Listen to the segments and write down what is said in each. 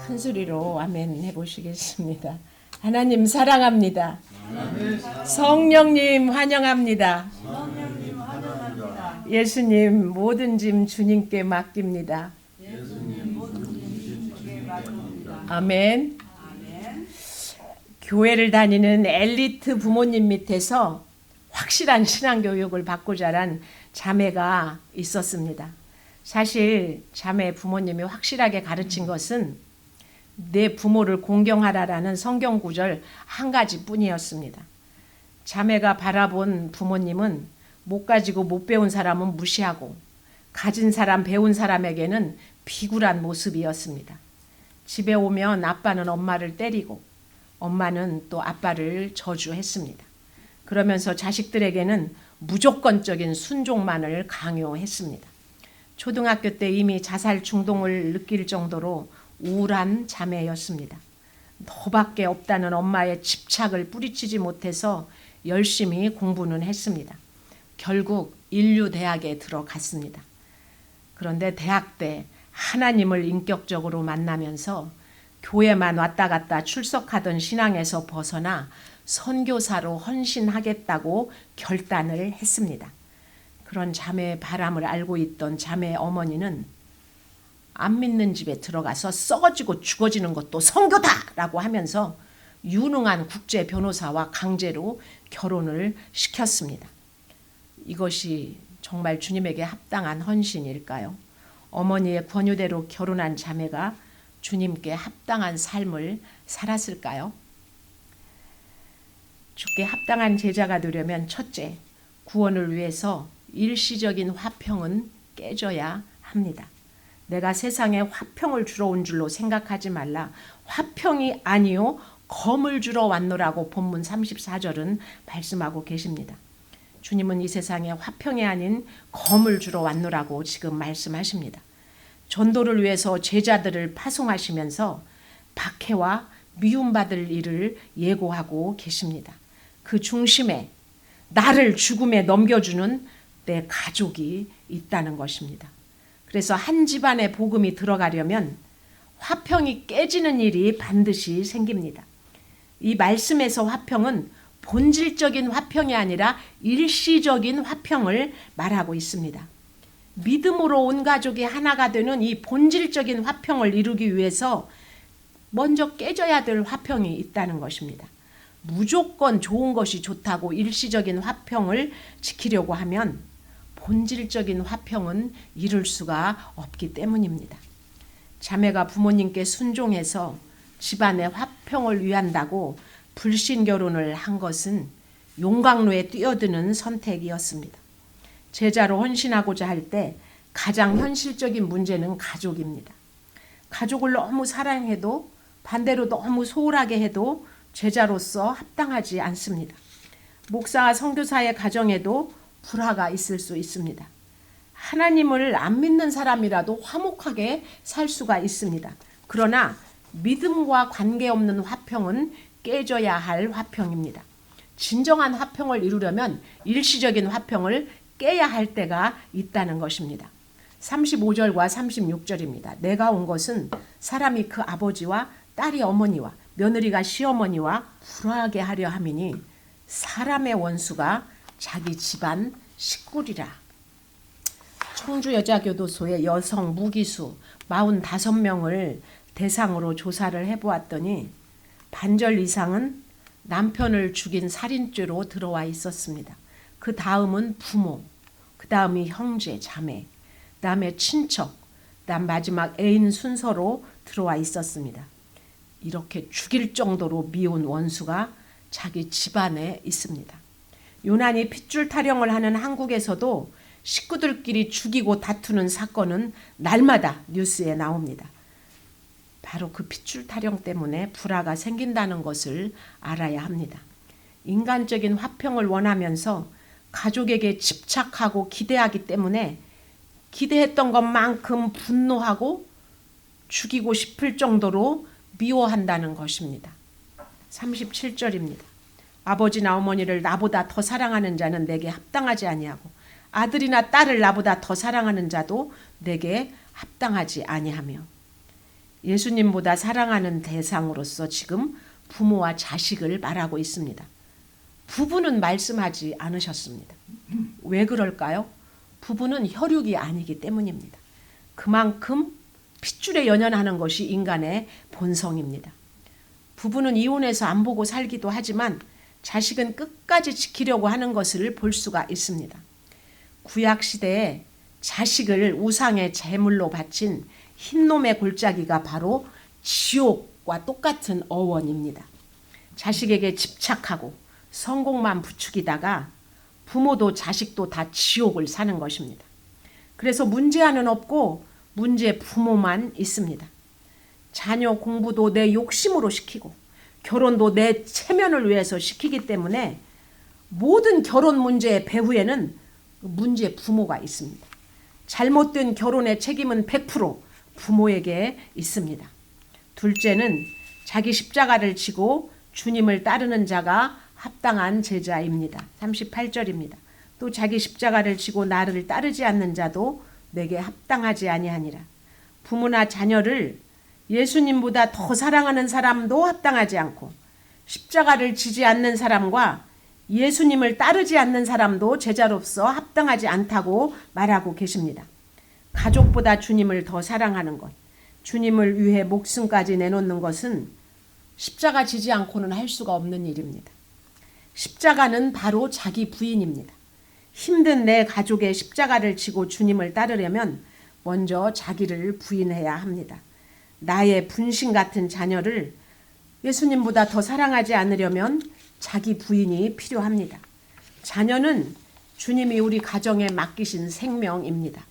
큰 소리로 아멘 해보시겠습니다. 하나님 사랑합니다. 성령님 환영합니다. 예수님 모든 짐 주님께 맡깁니다. 아멘. 교회를 다니는 엘리트 부모님 밑에서 확실한 신앙교육을 받고 자란 자매가 있었습니다. 사실 자매 부모님이 확실하게 가르친 것은 내 부모를 공경하라라는 성경 구절 한 가지 뿐이었습니다. 자매가 바라본 부모님은 못 가지고 못 배운 사람은 무시하고 가진 사람 배운 사람에게는 비굴한 모습이었습니다. 집에 오면 아빠는 엄마를 때리고 엄마는 또 아빠를 저주했습니다. 그러면서 자식들에게는 무조건적인 순종만을 강요했습니다. 초등학교 때 이미 자살 충동을 느낄 정도로 우울한 자매였습니다. 너밖에 없다는 엄마의 집착을 뿌리치지 못해서 열심히 공부는 했습니다. 결국 인류대학에 들어갔습니다. 그런데 대학 때 하나님을 인격적으로 만나면서 교회만 왔다 갔다 출석하던 신앙에서 벗어나 선교사로 헌신하겠다고 결단을 했습니다. 그런 자매의 바람을 알고 있던 자매의 어머니는 안 믿는 집에 들어가서 썩어지고 죽어지는 것도 선교다라고 하면서 유능한 국제 변호사와 강제로 결혼을 시켰습니다. 이것이 정말 주님에게 합당한 헌신일까요? 어머니의 권유대로 결혼한 자매가 주님께 합당한 삶을 살았을까요? 주께 합당한 제자가 되려면 첫째, 구원을 위해서 일시적인 화평은 깨져야 합니다. 내가 세상에 화평을 주러 온 줄로 생각하지 말라. 화평이 아니요 검을 주러 왔노라고 본문 34절은 말씀하고 계십니다. 주님은 이 세상에 화평이 아닌 검을 주러 왔노라고 지금 말씀하십니다. 전도를 위해서 제자들을 파송하시면서 박해와 미움받을 일을 예고하고 계십니다. 그 중심에 나를 죽음에 넘겨주는 내 가족이 있다는 것입니다. 그래서 한 집안에 복음이 들어가려면 화평이 깨지는 일이 반드시 생깁니다. 이 말씀에서 화평은 본질적인 화평이 아니라 일시적인 화평을 말하고 있습니다. 믿음으로 온 가족이 하나가 되는 이 본질적인 화평을 이루기 위해서 먼저 깨져야 될 화평이 있다는 것입니다. 무조건 좋은 것이 좋다고 일시적인 화평을 지키려고 하면 본질적인 화평은 이룰 수가 없기 때문입니다. 자매가 부모님께 순종해서 집안의 화평을 위한다고 불신 결혼을 한 것은 용광로에 뛰어드는 선택이었습니다. 제자로 헌신하고자 할 때 가장 현실적인 문제는 가족입니다. 가족을 너무 사랑해도 반대로 너무 소홀하게 해도 제자로서 합당하지 않습니다. 목사와 선교사의 가정에도 불화가 있을 수 있습니다. 하나님을 안 믿는 사람이라도 화목하게 살 수가 있습니다. 그러나 믿음과 관계없는 화평은 깨져야 할 화평입니다. 진정한 화평을 이루려면 일시적인 화평을 깨야 할 때가 있다는 것입니다. 35절과 36절입니다. 내가 온 것은 사람이 그 아버지와 딸이 어머니와 며느리가 시어머니와 불화하게 하려 함이니 사람의 원수가 자기 집안 식구리라. 청주여자교도소의 여성 무기수 45명을 대상으로 조사를 해보았더니 반절 이상은 남편을 죽인 살인죄로 들어와 있었습니다. 그 다음은 부모, 그 다음이 형제, 자매, 그 다음에 친척, 그 다음 마지막 애인 순서로 들어와 있었습니다. 이렇게 죽일 정도로 미운 원수가 자기 집안에 있습니다. 유난히 핏줄 타령을 하는 한국에서도 식구들끼리 죽이고 다투는 사건은 날마다 뉴스에 나옵니다. 바로 그 핏줄 타령 때문에 불화가 생긴다는 것을 알아야 합니다. 인간적인 화평을 원하면서 가족에게 집착하고 기대하기 때문에 기대했던 것만큼 분노하고 죽이고 싶을 정도로 미워한다는 것입니다. 37절입니다. 아버지나 어머니를 나보다 더 사랑하는 자는 내게 합당하지 아니하고 아들이나 딸을 나보다 더 사랑하는 자도 내게 합당하지 아니하며 예수님보다 사랑하는 대상으로서 지금 부모와 자식을 말하고 있습니다. 부부는 말씀하지 않으셨습니다. 왜 그럴까요? 부부는 혈육이 아니기 때문입니다. 그만큼 핏줄에 연연하는 것이 인간의 본성입니다. 부부는 이혼해서 안 보고 살기도 하지만 자식은 끝까지 지키려고 하는 것을 볼 수가 있습니다. 구약시대에 자식을 우상의 제물로 바친 흰놈의 골짜기가 바로 지옥과 똑같은 어원입니다. 자식에게 집착하고 성공만 부추기다가 부모도 자식도 다 지옥을 사는 것입니다. 그래서 문제아는 없고 문제 부모만 있습니다. 자녀 공부도 내 욕심으로 시키고 결혼도 내 체면을 위해서 시키기 때문에 모든 결혼 문제의 배후에는 문제 부모가 있습니다. 잘못된 결혼의 책임은 100% 부모에게 있습니다. 둘째는 자기 십자가를 지고 주님을 따르는 자가 합당한 제자입니다. 38절입니다. 또 자기 십자가를 지고 나를 따르지 않는 자도 내게 합당하지 아니하니라. 부모나 자녀를 예수님보다 더 사랑하는 사람도 합당하지 않고 십자가를 지지 않는 사람과 예수님을 따르지 않는 사람도 제자로서 합당하지 않다고 말하고 계십니다. 가족보다 주님을 더 사랑하는 것, 주님을 위해 목숨까지 내놓는 것은 십자가 지지 않고는 할 수가 없는 일입니다. 십자가는 바로 자기 부인입니다. 힘든 내 가족의 십자가를 지고 주님을 따르려면 먼저 자기를 부인해야 합니다. 나의 분신 같은 자녀를 예수님보다 더 사랑하지 않으려면 자기 부인이 필요합니다. 자녀는 주님이 우리 가정에 맡기신 생명입니다.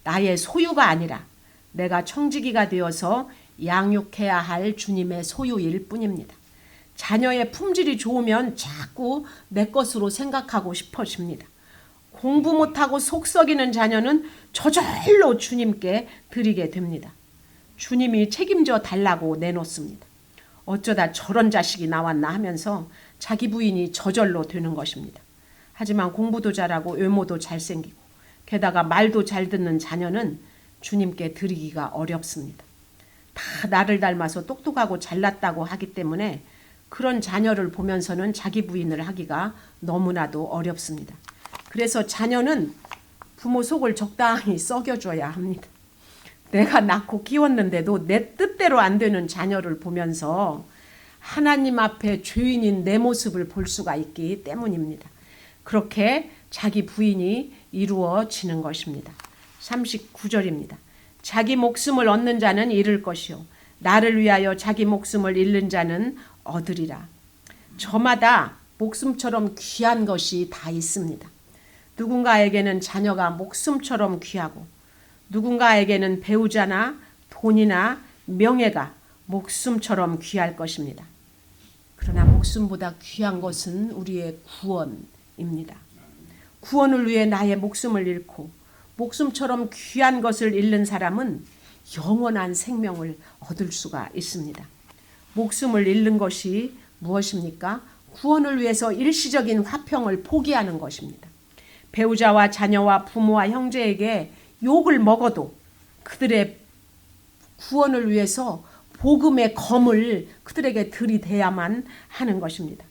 나의 소유가 아니라 내가 청지기가 되어서 양육해야 할 주님의 소유일 뿐입니다. 자녀의 품질이 좋으면 자꾸 내 것으로 생각하고 싶어집니다. 공부 못하고 속 썩이는 자녀는 저절로 주님께 드리게 됩니다. 주님이 책임져 달라고 내놓습니다. 어쩌다 저런 자식이 나왔나 하면서 자기 부인이 저절로 되는 것입니다. 하지만 공부도 잘하고 외모도 잘생기고 게다가 말도 잘 듣는 자녀는 주님께 드리기가 어렵습니다. 다 나를 닮아서 똑똑하고 잘났다고 하기 때문에 그런 자녀를 보면서는 자기 부인을 하기가 너무나도 어렵습니다. 그래서 자녀는 부모 속을 적당히 썩여줘야 합니다. 내가 낳고 키웠는데도 내 뜻대로 안 되는 자녀를 보면서 하나님 앞에 죄인인 내 모습을 볼 수가 있기 때문입니다. 그렇게 자기 부인이 이루어지는 것입니다. 39절입니다. 자기 목숨을 얻는 자는 잃을 것이요 나를 위하여 자기 목숨을 잃는 자는 얻으리라. 저마다 목숨처럼 귀한 것이 다 있습니다. 누군가에게는 자녀가 목숨처럼 귀하고 누군가에게는 배우자나 돈이나 명예가 목숨처럼 귀할 것입니다. 그러나 목숨보다 귀한 것은 우리의 구원입니다. 구원을 위해 나의 목숨을 잃고 목숨처럼 귀한 것을 잃는 사람은 영원한 생명을 얻을 수가 있습니다. 목숨을 잃는 것이 무엇입니까? 구원을 위해서 일시적인 화평을 포기하는 것입니다. 배우자와 자녀와 부모와 형제에게 욕을 먹어도 그들의 구원을 위해서 복음의 검을 그들에게 들이대야만 하는 것입니다.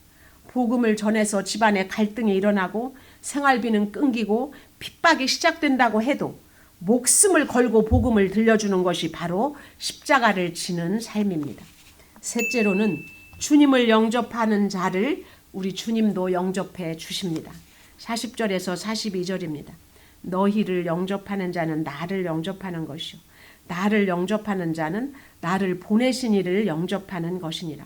복음을 전해서 집안에 갈등이 일어나고 생활비는 끊기고 핍박이 시작된다고 해도 목숨을 걸고 복음을 들려주는 것이 바로 십자가를 지는 삶입니다. 셋째로는 주님을 영접하는 자를 우리 주님도 영접해 주십니다. 40절에서 42절입니다. 너희를 영접하는 자는 나를 영접하는 것이요 나를 영접하는 자는 나를 보내신 이를 영접하는 것이니라.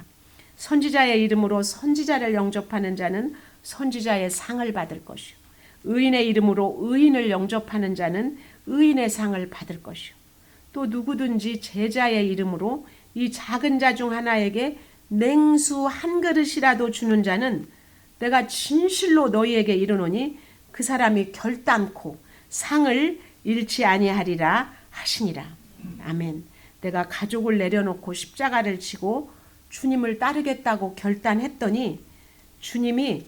선지자의 이름으로 선지자를 영접하는 자는 선지자의 상을 받을 것이요 의인의 이름으로 의인을 영접하는 자는 의인의 상을 받을 것이요 또 누구든지 제자의 이름으로 이 작은 자 중 하나에게 냉수 한 그릇이라도 주는 자는 내가 진실로 너희에게 이르노니 그 사람이 결단코 상을 잃지 아니하리라 하시니라. 아멘. 내가 가족을 내려놓고 십자가를 지고 주님을 따르겠다고 결단했더니 주님이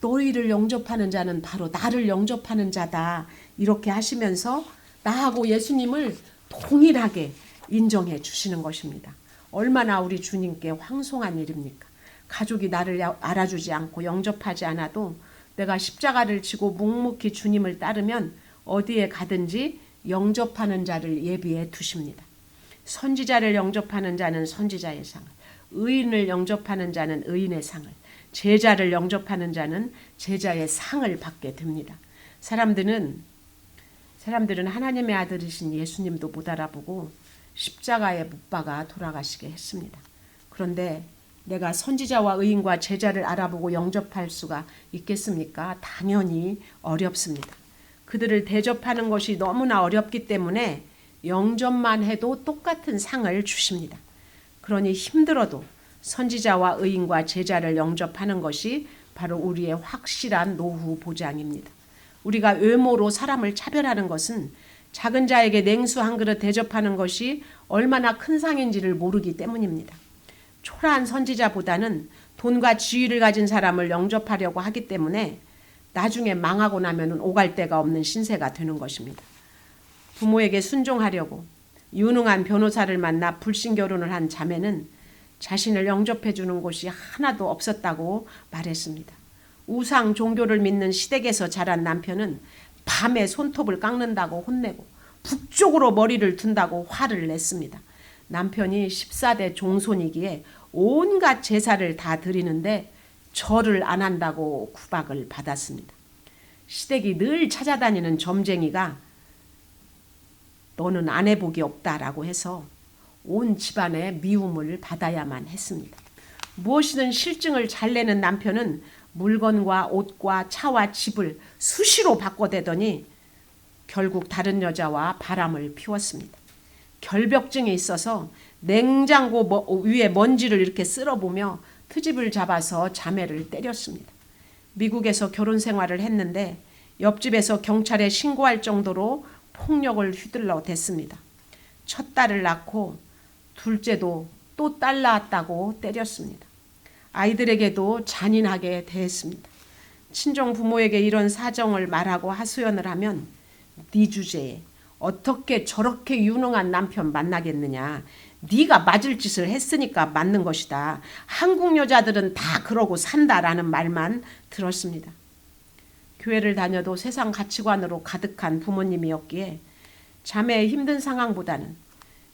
너희를 영접하는 자는 바로 나를 영접하는 자다 이렇게 하시면서 나하고 예수님을 동일하게 인정해 주시는 것입니다. 얼마나 우리 주님께 황송한 일입니까? 가족이 나를 알아주지 않고 영접하지 않아도 내가 십자가를 지고 묵묵히 주님을 따르면 어디에 가든지 영접하는 자를 예비해 두십니다. 선지자를 영접하는 자는 선지자의 상을, 의인을 영접하는 자는 의인의 상을, 제자를 영접하는 자는 제자의 상을 받게 됩니다. 사람들은 하나님의 아들이신 예수님도 못 알아보고 십자가에 못 박아 돌아가시게 했습니다. 그런데 내가 선지자와 의인과 제자를 알아보고 영접할 수가 있겠습니까? 당연히 어렵습니다. 그들을 대접하는 것이 너무나 어렵기 때문에 영접만 해도 똑같은 상을 주십니다. 그러니 힘들어도 선지자와 의인과 제자를 영접하는 것이 바로 우리의 확실한 노후 보장입니다. 우리가 외모로 사람을 차별하는 것은 작은 자에게 냉수 한 그릇 대접하는 것이 얼마나 큰 상인지를 모르기 때문입니다. 초라한 선지자보다는 돈과 지위를 가진 사람을 영접하려고 하기 때문에 나중에 망하고 나면 오갈 데가 없는 신세가 되는 것입니다. 부모에게 순종하려고 유능한 변호사를 만나 불신결혼을 한 자매는 자신을 영접해 주는 곳이 하나도 없었다고 말했습니다. 우상 종교를 믿는 시댁에서 자란 남편은 밤에 손톱을 깎는다고 혼내고 북쪽으로 머리를 둔다고 화를 냈습니다. 남편이 14대 종손이기에 온갖 제사를 다 드리는데 절을 안 한다고 구박을 받았습니다. 시댁이 늘 찾아다니는 점쟁이가 너는 아내 복이 없다라고 해서 온 집안의 미움을 받아야만 했습니다. 무엇이든 실증을 잘 내는 남편은 물건과 옷과 차와 집을 수시로 바꿔대더니 결국 다른 여자와 바람을 피웠습니다. 결벽증이 있어서 냉장고 위에 먼지를 이렇게 쓸어보며 트집을 잡아서 자매를 때렸습니다. 미국에서 결혼 생활을 했는데 옆집에서 경찰에 신고할 정도로 폭력을 휘둘러 댔습니다. 첫 딸을 낳고 둘째도 또 딸 낳았다고 때렸습니다. 아이들에게도 잔인하게 대했습니다. 친정 부모에게 이런 사정을 말하고 하소연을 하면 네 주제에 어떻게 저렇게 유능한 남편 만나겠느냐. 네가 맞을 짓을 했으니까 맞는 것이다. 한국 여자들은 다 그러고 산다라는 말만 들었습니다. 교회를 다녀도 세상 가치관으로 가득한 부모님이었기에 자매의 힘든 상황보다는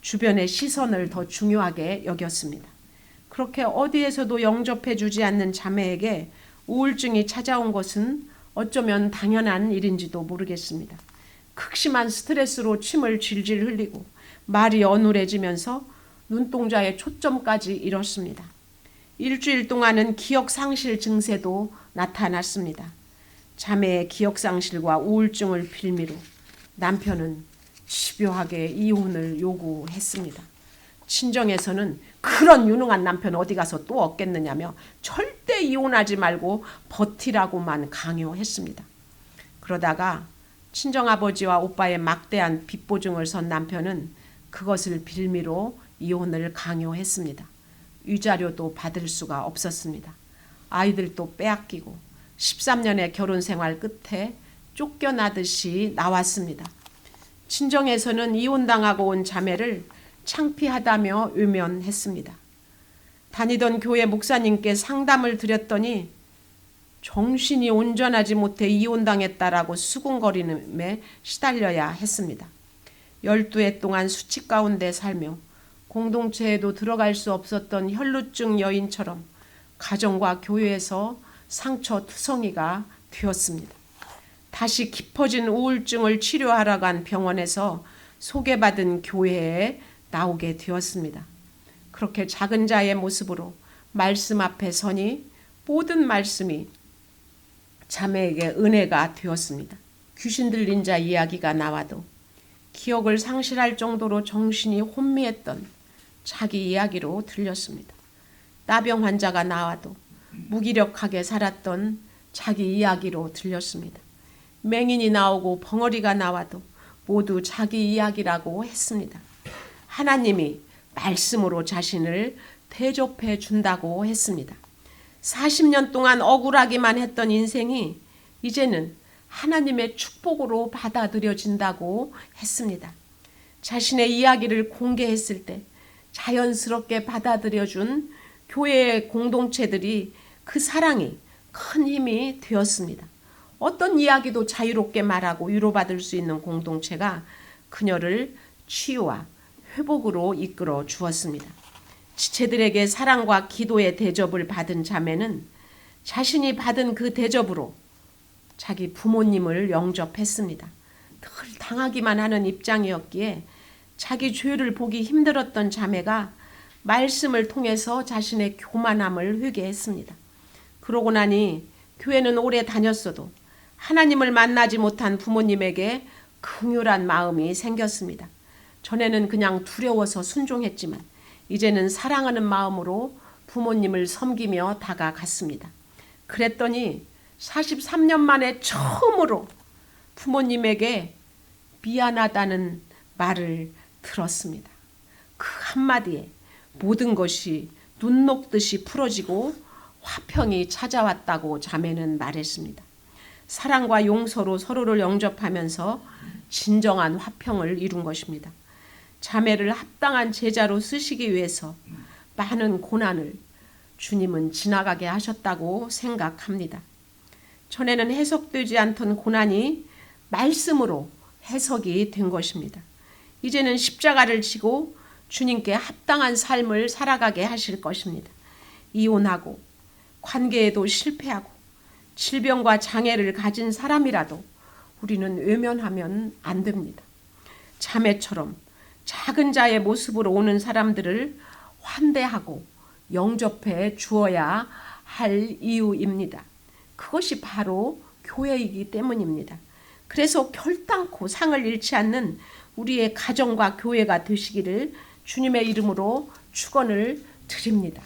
주변의 시선을 더 중요하게 여겼습니다. 그렇게 어디에서도 영접해 주지 않는 자매에게 우울증이 찾아온 것은 어쩌면 당연한 일인지도 모르겠습니다. 극심한 스트레스로 침을 질질 흘리고 말이 어눌해지면서 눈동자의 초점까지 잃었습니다. 일주일 동안은 기억상실 증세도 나타났습니다. 자매의 기억상실과 우울증을 빌미로 남편은 집요하게 이혼을 요구했습니다. 친정에서는 그런 유능한 남편 어디 가서 또 얻겠느냐며 절대 이혼하지 말고 버티라고만 강요했습니다. 그러다가 친정아버지와 오빠의 막대한 빚 보증을 선 남편은 그것을 빌미로 이혼을 강요했습니다. 위자료도 받을 수가 없었습니다. 아이들도 빼앗기고 13년의 결혼 생활 끝에 쫓겨나듯이 나왔습니다. 친정에서는 이혼당하고 온 자매를 창피하다며 외면했습니다. 다니던 교회 목사님께 상담을 드렸더니 정신이 온전하지 못해 이혼당했다라고 수군거림에 시달려야 했습니다. 12해 동안 수치 가운데 살며 공동체에도 들어갈 수 없었던 혈루증 여인처럼 가정과 교회에서 상처투성이가 되었습니다. 다시 깊어진 우울증을 치료하러 간 병원에서 소개받은 교회에 나오게 되었습니다. 그렇게 작은 자의 모습으로 말씀 앞에 서니 모든 말씀이 자매에게 은혜가 되었습니다. 귀신 들린 자 이야기가 나와도 기억을 상실할 정도로 정신이 혼미했던 자기 이야기로 들렸습니다. 나병 환자가 나와도 무기력하게 살았던 자기 이야기로 들렸습니다. 맹인이 나오고 벙어리가 나와도 모두 자기 이야기라고 했습니다. 하나님이 말씀으로 자신을 대접해 준다고 했습니다. 40년 동안 억울하기만 했던 인생이 이제는 하나님의 축복으로 받아들여진다고 했습니다. 자신의 이야기를 공개했을 때 자연스럽게 받아들여준 교회의 공동체들이 그 사랑이 큰 힘이 되었습니다. 어떤 이야기도 자유롭게 말하고 위로받을 수 있는 공동체가 그녀를 치유와 회복으로 이끌어 주었습니다. 지체들에게 사랑과 기도의 대접을 받은 자매는 자신이 받은 그 대접으로 자기 부모님을 영접했습니다. 늘 당하기만 하는 입장이었기에 자기 죄를 보기 힘들었던 자매가 말씀을 통해서 자신의 교만함을 회개했습니다. 그러고 나니 교회는 오래 다녔어도 하나님을 만나지 못한 부모님에게 긍휼한 마음이 생겼습니다. 전에는 그냥 두려워서 순종했지만 이제는 사랑하는 마음으로 부모님을 섬기며 다가갔습니다. 그랬더니 43년 만에 처음으로 부모님에게 미안하다는 말을 들었습니다. 그 한마디에 모든 것이 눈 녹듯이 풀어지고 화평이 찾아왔다고 자매는 말했습니다. 사랑과 용서로 서로를 영접하면서 진정한 화평을 이룬 것입니다. 자매를 합당한 제자로 쓰시기 위해서 많은 고난을 주님은 지나가게 하셨다고 생각합니다. 전에는 해석되지 않던 고난이 말씀으로 해석이 된 것입니다. 이제는 십자가를 지고 주님께 합당한 삶을 살아가게 하실 것입니다. 이혼하고 관계에도 실패하고 질병과 장애를 가진 사람이라도 우리는 외면하면 안 됩니다. 자매처럼 작은 자의 모습으로 오는 사람들을 환대하고 영접해 주어야 할 이유입니다. 그것이 바로 교회이기 때문입니다. 그래서 결단코 상을 잃지 않는 우리의 가정과 교회가 되시기를 주님의 이름으로 축원을 드립니다.